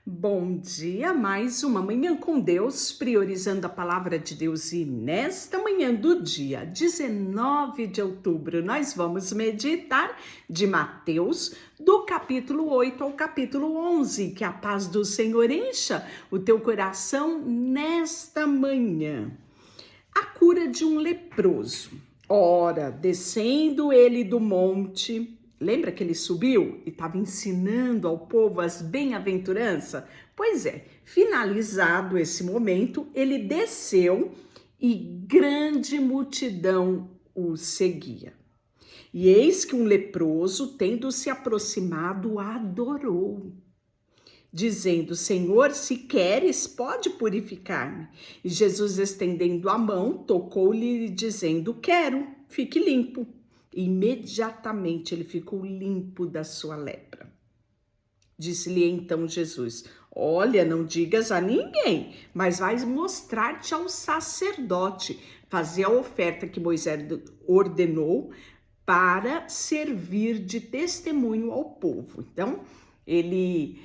Bom dia, mais uma manhã com Deus, priorizando a palavra de Deus. E nesta manhã do dia 19 de outubro, nós vamos meditar de Mateus, do capítulo 8 ao capítulo 11. Que a paz do Senhor encha o teu coração nesta manhã. A cura de um leproso. Ora, descendo ele do monte... Lembra que ele subiu e estava ensinando ao povo as bem-aventuranças? Pois é, finalizado esse momento, ele desceu e grande multidão o seguia. E eis que um leproso, tendo se aproximado, adorou, dizendo: Senhor, se queres, pode purificar-me. E Jesus, estendendo a mão, tocou-lhe, dizendo: quero, fique limpo. Imediatamente ele ficou limpo da sua lepra. Disse-lhe então Jesus: olha, não digas a ninguém, mas vais mostrar-te ao sacerdote, fazer a oferta que Moisés ordenou para servir de testemunho ao povo. Então, ele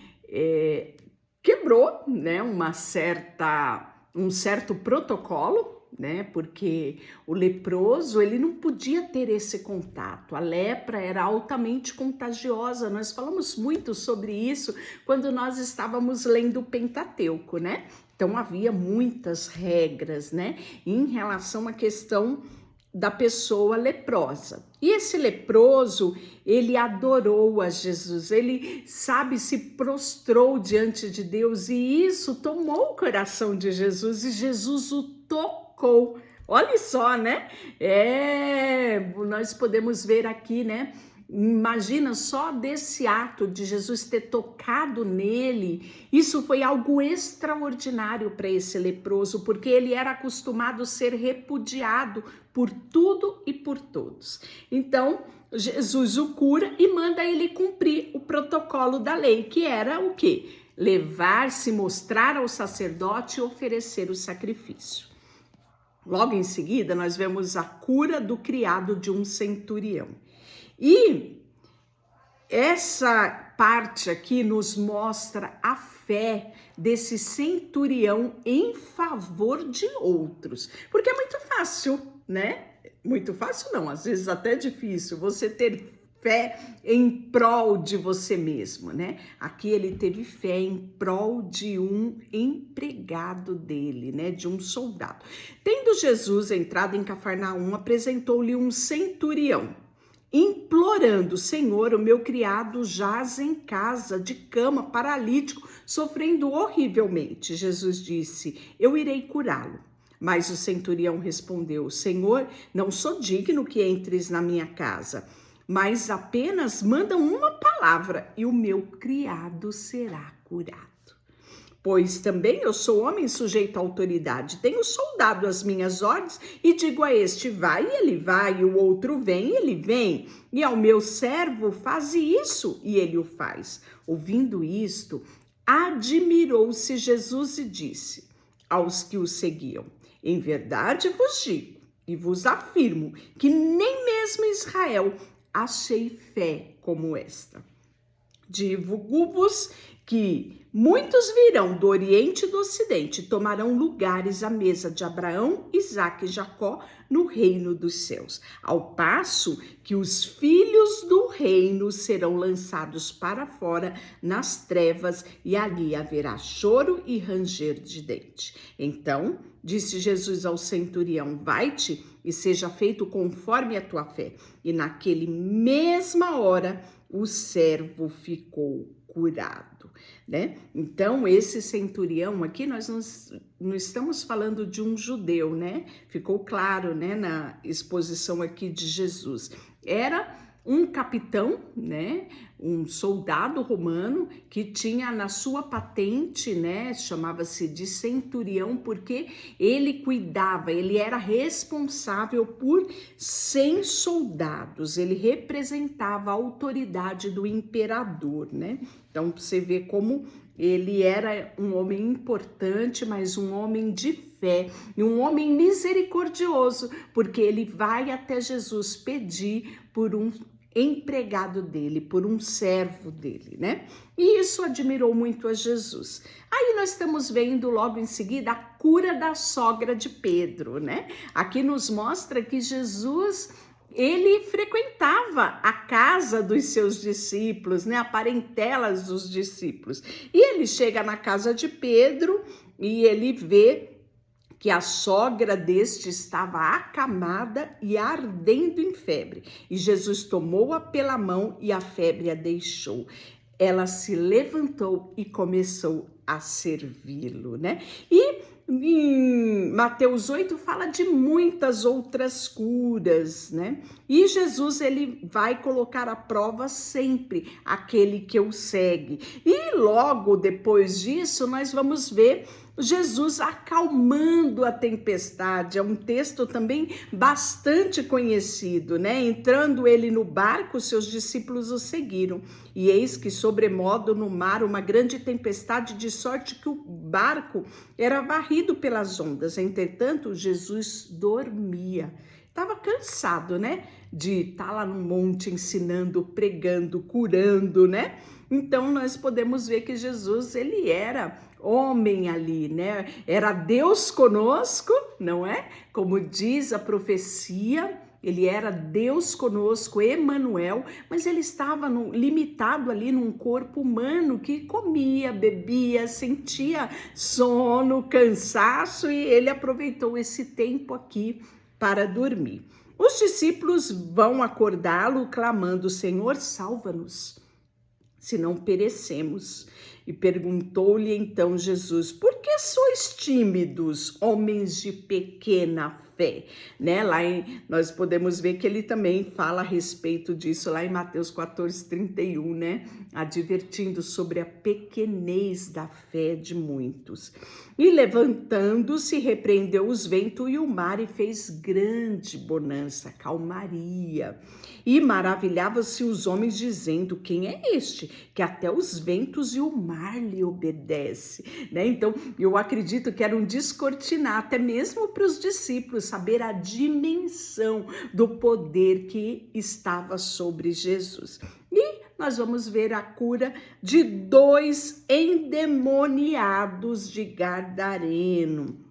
quebrou, né, um certo protocolo, né? Porque o leproso, ele não podia ter esse contato. A lepra era altamente contagiosa. Nós falamos muito sobre isso quando nós estávamos lendo o Pentateuco, né? Então havia muitas regras, né, em relação à questão da pessoa leprosa. E esse leproso, ele adorou a Jesus, ele, se prostrou diante de Deus, e isso tomou o coração de Jesus, e Jesus o tocou. Olha só, né? Nós podemos ver aqui, né? Imagina só desse ato de Jesus ter tocado nele. Isso foi algo extraordinário para esse leproso, porque ele era acostumado a ser repudiado por tudo e por todos. Então, Jesus o cura e manda ele cumprir o protocolo da lei, que era o quê? Levar-se, mostrar ao sacerdote e oferecer o sacrifício. Logo em seguida, nós vemos a cura do criado de um centurião. E essa parte aqui nos mostra a fé desse centurião em favor de outros. Porque é muito fácil, né? Muito fácil não, às vezes até difícil você ter fé em prol de você mesmo, né? Aqui ele teve fé em prol de um empregado dele, né? De um soldado. Tendo Jesus entrado em Cafarnaum, apresentou-lhe um centurião, implorando: Senhor, o meu criado jaz em casa, de cama, paralítico, sofrendo horrivelmente. Jesus disse: eu irei curá-lo. Mas o centurião respondeu: Senhor, não sou digno que entres na minha casa, mas apenas manda uma palavra e o meu criado será curado. Pois também eu sou homem sujeito à autoridade, tenho soldado as minhas ordens e digo a este: vai, e ele vai, e o outro vem, e ele vem, e ao meu servo faze isso, e ele o faz. Ouvindo isto, admirou-se Jesus e disse aos que o seguiam: em verdade vos digo e vos afirmo que nem mesmo em Israel achei fé como esta. Digo-vos que muitos virão do Oriente e do Ocidente, tomarão lugares à mesa de Abraão, Isaque e Jacó no reino dos céus, ao passo que os filhos do reino serão lançados para fora nas trevas, e ali haverá choro e ranger de dente. Então disse Jesus ao centurião: vai-te e seja feito conforme a tua fé. E naquele mesma hora o servo ficou curado, né? Então, esse centurião aqui, nós não estamos falando de um judeu, né? Ficou claro, né, na exposição aqui de Jesus. Era um capitão, né, um soldado romano que tinha na sua patente, né, chamava-se de centurião, porque ele cuidava, ele era responsável por 100 soldados, ele representava a autoridade do imperador, né? Então você vê como ele era um homem importante, mas um homem de fé e um homem misericordioso, porque ele vai até Jesus pedir por um empregado dele, por um servo dele, né? E isso admirou muito a Jesus. Aí nós estamos vendo logo em seguida a cura da sogra de Pedro, né? Aqui nos mostra que Jesus, ele frequentava a casa dos seus discípulos, né? A parentela dos discípulos. E ele chega na casa de Pedro e ele vê que a sogra deste estava acamada e ardendo em febre. E Jesus tomou-a pela mão e a febre a deixou. Ela se levantou e começou a servi-lo, né? E em Mateus 8 fala de muitas outras curas, né? E Jesus, ele vai colocar à prova sempre aquele que o segue. E logo depois disso, nós vamos ver Jesus acalmando a tempestade. É um texto também bastante conhecido, né? Entrando ele no barco, seus discípulos o seguiram. E eis que sobremodo no mar uma grande tempestade, de sorte que o barco era varrido pelas ondas. Entretanto, Jesus dormia. Estava cansado, né? De estar lá no monte ensinando, pregando, curando, né? Então nós podemos ver que Jesus, ele era homem ali, né? Era Deus conosco, não é? Como diz a profecia, ele era Deus conosco, Emanuel, mas ele estava limitado ali num corpo humano que comia, bebia, sentia sono, cansaço, e ele aproveitou esse tempo aqui para dormir. Os discípulos vão acordá-lo clamando: Senhor, salva-nos, senão perecemos. E perguntou-lhe então Jesus: por que sois tímidos, homens de pequena fé? Né? Nós podemos ver que ele também fala a respeito disso lá em Mateus 14:31, né? Advertindo sobre a pequenez da fé de muitos. E levantando-se, repreendeu os ventos e o mar, e fez grande bonança, calmaria. E maravilhavam-se os homens, dizendo: quem é este, que até os ventos e o mar lhe obedece? Né? Então, eu acredito que era um descortinar, até mesmo para os discípulos, saber a dimensão do poder que estava sobre Jesus. E nós vamos ver a cura de 2 endemoniados de Gadareno.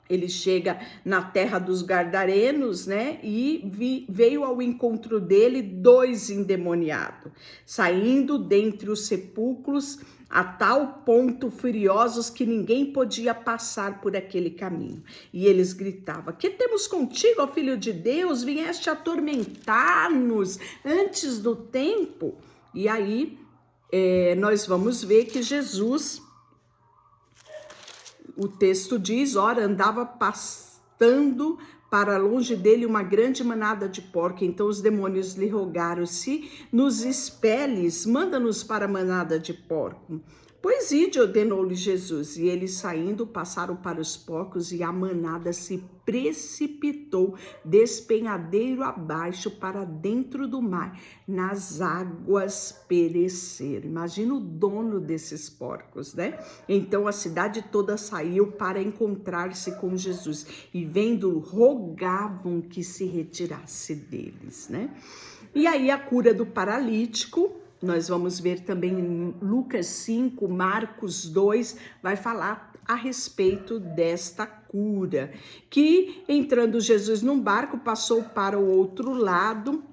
Ele chega na terra dos Gadarenos, né? E veio ao encontro dele 2 endemoniados, saindo dentre os sepulcros, a tal ponto furiosos que ninguém podia passar por aquele caminho. E eles gritavam: que temos contigo, ó Filho de Deus? Vieste atormentar-nos antes do tempo? E aí nós vamos ver que Jesus, o texto diz, ora, andava pastando para longe dele uma grande manada de porcos. Então os demônios lhe rogaram: se nos expeles, manda-nos para a manada de porco. Pois ide, ordenou-lhe Jesus, e eles saindo passaram para os porcos, e a manada se precipitou despenhadeiro abaixo para dentro do mar, nas águas pereceram. Imagina o dono desses porcos, né? Então a cidade toda saiu para encontrar-se com Jesus, e vendo-o, rogavam que se retirasse deles, né? E aí a cura do paralítico, nós vamos ver também em Lucas 5, Marcos 2, vai falar a respeito desta cura, que entrando Jesus num barco, passou para o outro lado,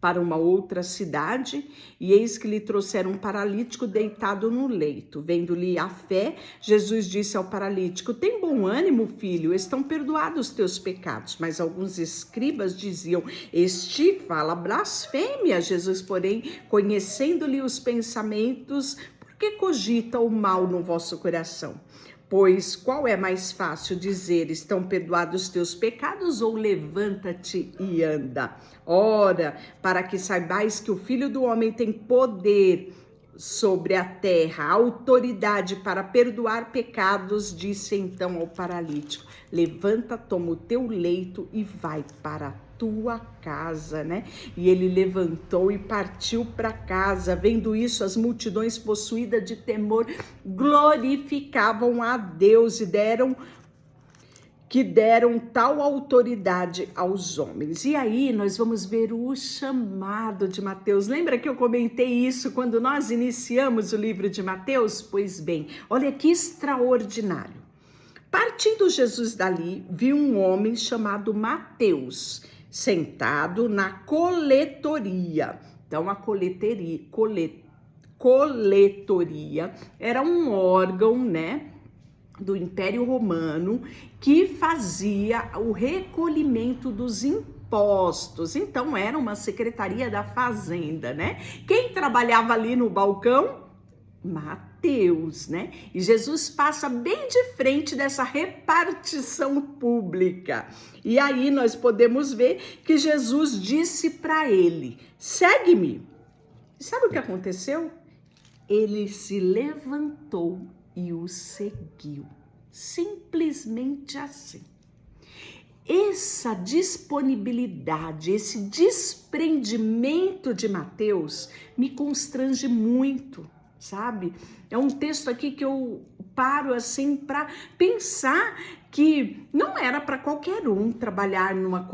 para uma outra cidade, e eis que lhe trouxeram um paralítico deitado no leito. Vendo-lhe a fé, Jesus disse ao paralítico: tem bom ânimo, filho, estão perdoados os teus pecados. Mas alguns escribas diziam: este fala blasfêmia. Jesus, porém, conhecendo-lhe os pensamentos, por que cogita o mal no vosso coração? Pois qual é mais fácil dizer: estão perdoados os teus pecados, ou levanta-te e anda? Ora, para que saibais que o Filho do Homem tem poder sobre a terra, autoridade para perdoar pecados, disse então ao paralítico: levanta, toma o teu leito e vai para a tua casa, né? E ele levantou e partiu para casa. Vendo isso, as multidões, possuídas de temor, glorificavam a Deus e deram que deram tal autoridade aos homens. E aí nós vamos ver o chamado de Mateus. Lembra que eu comentei isso quando nós iniciamos o livro de Mateus? Pois bem, olha que extraordinário. Partindo Jesus dali, viu um homem chamado Mateus, sentado na coletoria. Então, a coletoria era um órgão, né, do Império Romano que fazia o recolhimento dos impostos. Então, era uma secretaria da Fazenda, né? Quem trabalhava ali no balcão? Mateus, né? E Jesus passa bem de frente dessa repartição pública. E aí nós podemos ver que Jesus disse para ele: segue-me. Sabe o que aconteceu? Ele se levantou e o seguiu. Simplesmente assim. Essa disponibilidade, esse desprendimento de Mateus me constrange muito, sabe? É um texto aqui que eu paro assim para pensar que não era para qualquer um trabalhar numa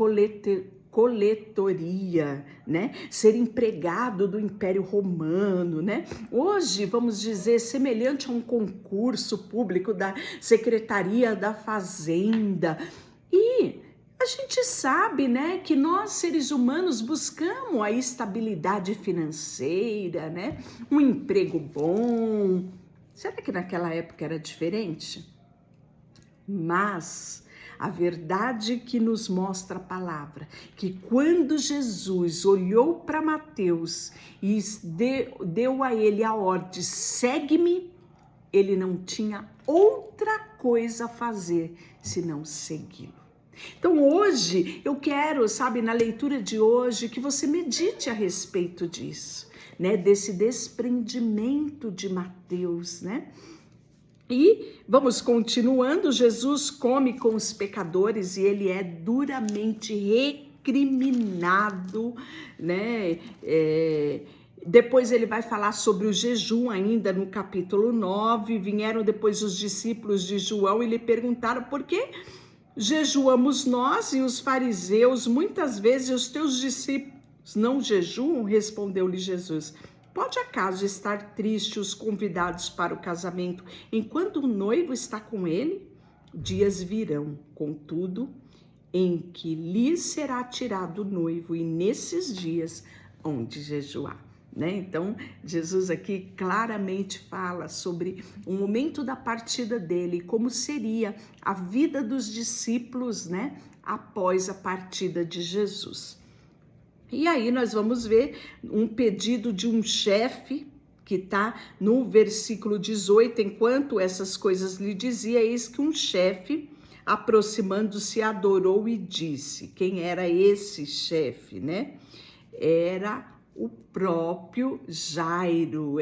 coletoria, né? Ser empregado do Império Romano, né? Hoje, vamos dizer, semelhante a um concurso público da Secretaria da Fazenda. E a gente sabe, né, que nós seres humanos buscamos a estabilidade financeira, né? Um emprego bom. Será que naquela época era diferente? Mas a verdade que nos mostra a palavra, que quando Jesus olhou para Mateus e deu a ele a ordem, segue-me, ele não tinha outra coisa a fazer senão segui-lo. Então hoje eu quero, sabe, na leitura de hoje, que você medite a respeito disso, né? Desse desprendimento de Mateus, né? E vamos continuando, Jesus come com os pecadores e ele é duramente recriminado, né? Depois ele vai falar sobre o jejum ainda no capítulo 9, vieram depois os discípulos de João e lhe perguntaram por que jejuamos nós e os fariseus, muitas vezes os teus discípulos não jejuam? Respondeu-lhe Jesus. Pode acaso estar triste os convidados para o casamento enquanto o noivo está com ele? Dias virão, contudo, em que lhes será tirado o noivo e nesses dias onde jejuar. Né? Então, Jesus aqui claramente fala sobre o momento da partida dele, como seria a vida dos discípulos, né, após a partida de Jesus. E aí nós vamos ver um pedido de um chefe, que está no versículo 18, enquanto essas coisas lhe dizia, eis que um chefe, aproximando-se, adorou e disse. Quem era esse chefe, né? Era o próprio Jairo.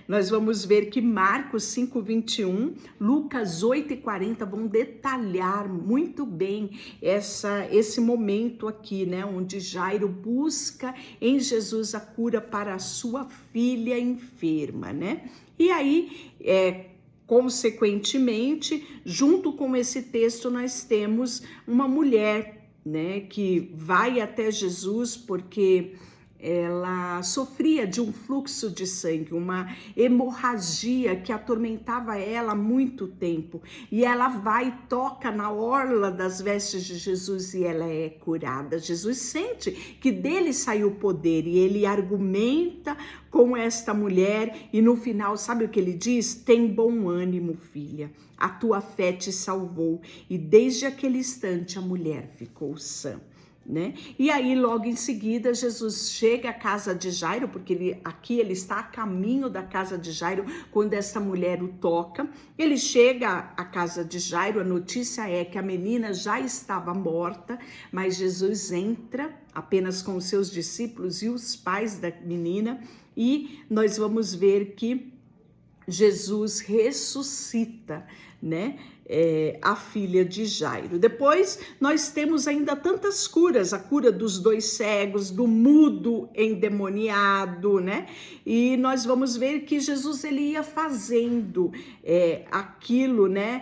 Nós vamos ver que Marcos 5:21, Lucas 8:40 vão detalhar muito bem esse momento aqui, né, onde Jairo busca em Jesus a cura para a sua filha enferma, né? E aí, consequentemente, junto com esse texto, nós temos uma mulher, né, que vai até Jesus porque ela sofria de um fluxo de sangue, uma hemorragia que atormentava ela há muito tempo. E ela vai e toca na orla das vestes de Jesus e ela é curada. Jesus sente que dele saiu o poder e ele argumenta com esta mulher e no final, sabe o que ele diz? Tem bom ânimo, filha, a tua fé te salvou. E desde aquele instante a mulher ficou sã. Né? E aí logo em seguida Jesus chega à casa de Jairo, porque ele está a caminho da casa de Jairo quando essa mulher o toca. Ele chega à casa de Jairo, a notícia é que a menina já estava morta, mas Jesus entra apenas com os seus discípulos e os pais da menina e nós vamos ver que Jesus ressuscita, né? a filha de Jairo. Depois nós temos ainda tantas curas, a cura dos 2 cegos, do mudo endemoniado, né? E nós vamos ver que Jesus ele ia fazendo aquilo, né?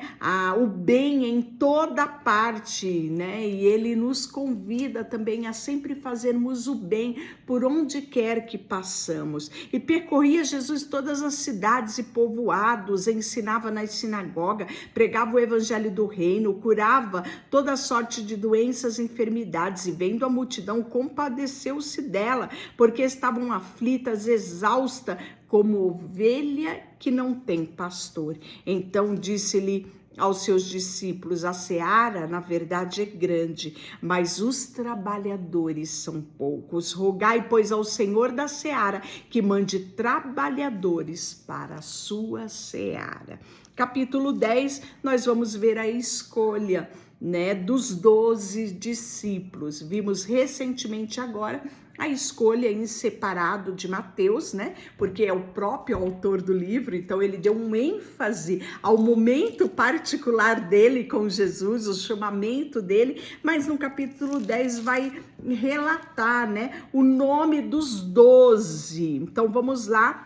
O bem em toda parte, né? E ele nos convida também a sempre fazermos o bem por onde quer que passamos. E percorria Jesus todas as cidades e povoados, ensinava nas sinagogas, pregava o evangelho do reino, curava toda sorte de doenças e enfermidades, e vendo a multidão, compadeceu-se dela, porque estavam aflitas, exaustas, como ovelha que não tem pastor. Então disse-lhe aos seus discípulos: a seara, na verdade, é grande, mas os trabalhadores são poucos. Rogai, pois, ao Senhor da seara que mande trabalhadores para a sua seara. Capítulo 10, nós vamos ver a escolha, né, dos 12 discípulos. Vimos recentemente agora a escolha em separado de Mateus, né? Porque é o próprio autor do livro, então ele deu um ênfase ao momento particular dele com Jesus, o chamamento dele, mas no capítulo 10 vai relatar, né, o nome dos 12. Então vamos lá,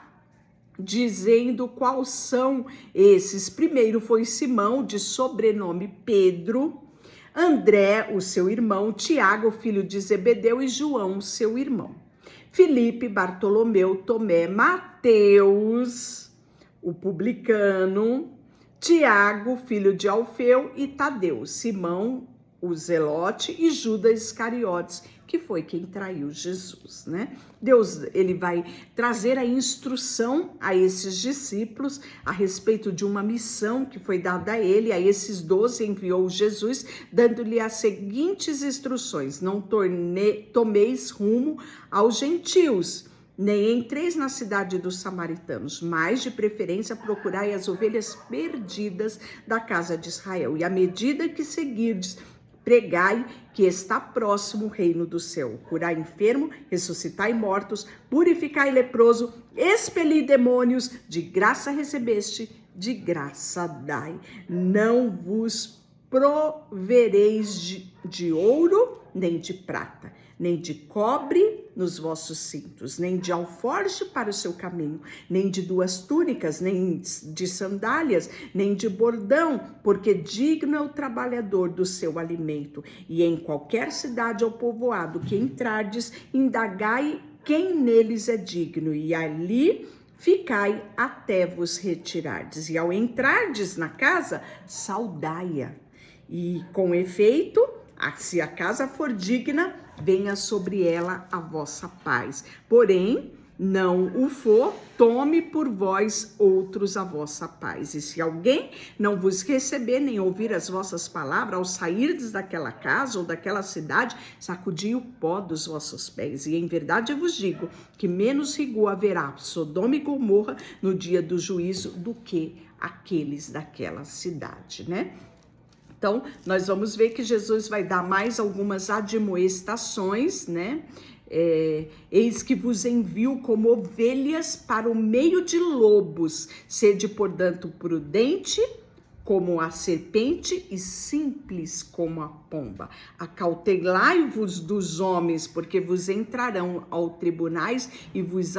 dizendo quais são esses. Primeiro foi Simão, de sobrenome Pedro, André, o seu irmão, Tiago, filho de Zebedeu, e João, seu irmão, Filipe, Bartolomeu, Tomé, Mateus, o publicano, Tiago, filho de Alfeu, e Tadeu, Simão, o zelote, e Judas Iscariotes, que foi quem traiu Jesus, né? Deus, ele vai trazer a instrução a esses discípulos a respeito de uma missão que foi dada a ele. A esses 12 enviou Jesus, dando-lhe as seguintes instruções: não tomeis rumo aos gentios, nem entreis na cidade dos samaritanos, mas de preferência procurai as ovelhas perdidas da casa de Israel. E à medida que seguirdes, pregai que está próximo o reino do céu. Curai enfermo, ressuscitai mortos, purificai leproso, expeli demônios, de graça recebeste, de graça dai. Não vos provereis de ouro, nem de prata, nem de cobre nos vossos cintos, nem de alforje para o seu caminho, nem de 2 túnicas, nem de sandálias, nem de bordão, porque digno é o trabalhador do seu alimento. E em qualquer cidade ou povoado que entrardes, indagai quem neles é digno, e ali ficai até vos retirardes. E ao entrardes na casa, saudai-a. E com efeito, se a casa for digna, venha sobre ela a vossa paz. Porém, não o for, tome por vós outros a vossa paz. E se alguém não vos receber, nem ouvir as vossas palavras, ao sairdes daquela casa ou daquela cidade, sacudi o pó dos vossos pés. E em verdade eu vos digo que menos rigor haverá Sodoma e Gomorra no dia do juízo do que aqueles daquela cidade, né? Então, nós vamos ver que Jesus vai dar mais algumas admoestações, né? Eis que vos envio como ovelhas para o meio de lobos. Sede, portanto, prudente como a serpente e simples como a pomba. Acautelai-vos dos homens, porque vos entrarão aos tribunais e vos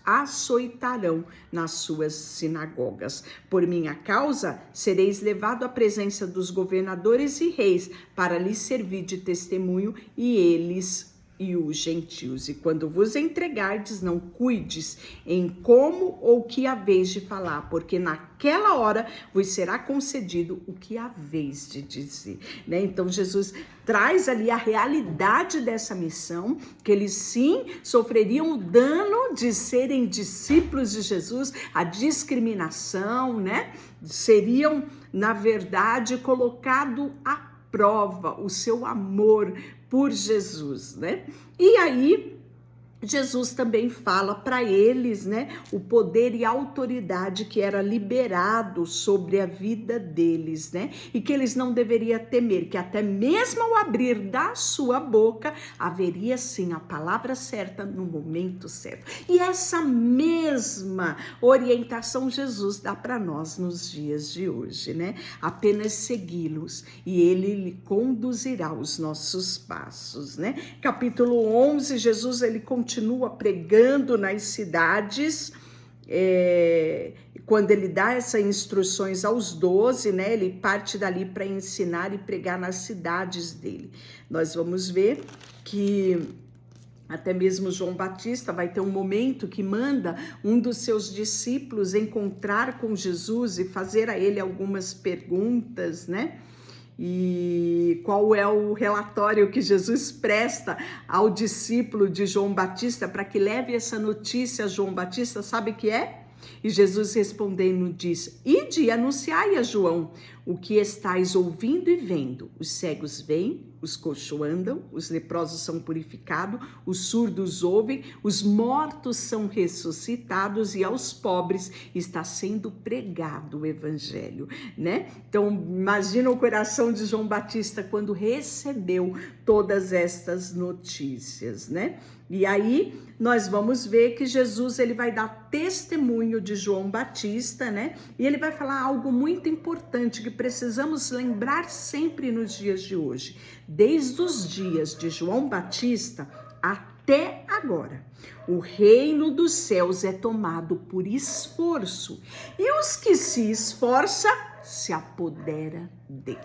açoitarão nas suas sinagogas. Por minha causa, sereis levado à presença dos governadores e reis, para lhes servir de testemunho, e eles e os gentios. E quando vos entregardes, não cuides em como ou que haveis de falar, porque naquela hora vos será concedido o que haveis de dizer, né? Então Jesus traz ali a realidade dessa missão, que eles sim sofreriam o dano de serem discípulos de Jesus, a discriminação, né? Seriam, na verdade, colocado à prova o seu amor por Jesus, né? E aí Jesus também fala para eles, né, o poder e a autoridade que era liberado sobre a vida deles, né, e que eles não deveriam temer, que até mesmo ao abrir da sua boca, haveria sim a palavra certa no momento certo. E essa mesma orientação Jesus dá para nós nos dias de hoje, né, apenas segui-los e ele lhe conduzirá os nossos passos, né. Capítulo 11, Jesus ele continua pregando nas cidades, quando ele dá essas instruções aos 12, né, ele parte dali para ensinar e pregar nas cidades dele. Nós vamos ver que até mesmo João Batista vai ter um momento que manda um dos seus discípulos encontrar com Jesus e fazer a ele algumas perguntas, né? E qual é o relatório que Jesus presta ao discípulo de João Batista para que leve essa notícia a João Batista? Sabe o que é? E Jesus respondendo diz: ide e anunciai a João o que estáis ouvindo e vendo. Os cegos veem, os coxos andam, os leprosos são purificados, os surdos ouvem, os mortos são ressuscitados e aos pobres está sendo pregado o evangelho, né? Então, imagina o coração de João Batista quando recebeu todas estas notícias, né? E aí nós vamos ver que Jesus ele vai dar testemunho de João Batista, né? E ele vai falar algo muito importante que precisamos lembrar sempre nos dias de hoje. Desde os dias de João Batista até agora, o reino dos céus é tomado por esforço e os que se esforçam se apodera dele.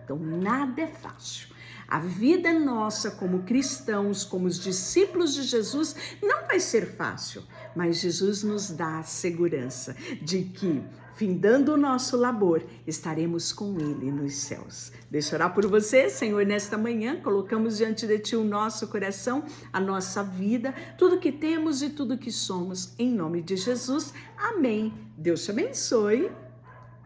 Então nada é fácil. A vida nossa como cristãos, como os discípulos de Jesus, não vai ser fácil, mas Jesus nos dá a segurança de que, findando o nosso labor, estaremos com Ele nos céus. Deixa eu orar por você, Senhor, nesta manhã, colocamos diante de Ti o nosso coração, a nossa vida, tudo que temos e tudo que somos, em nome de Jesus. Amém. Deus te abençoe.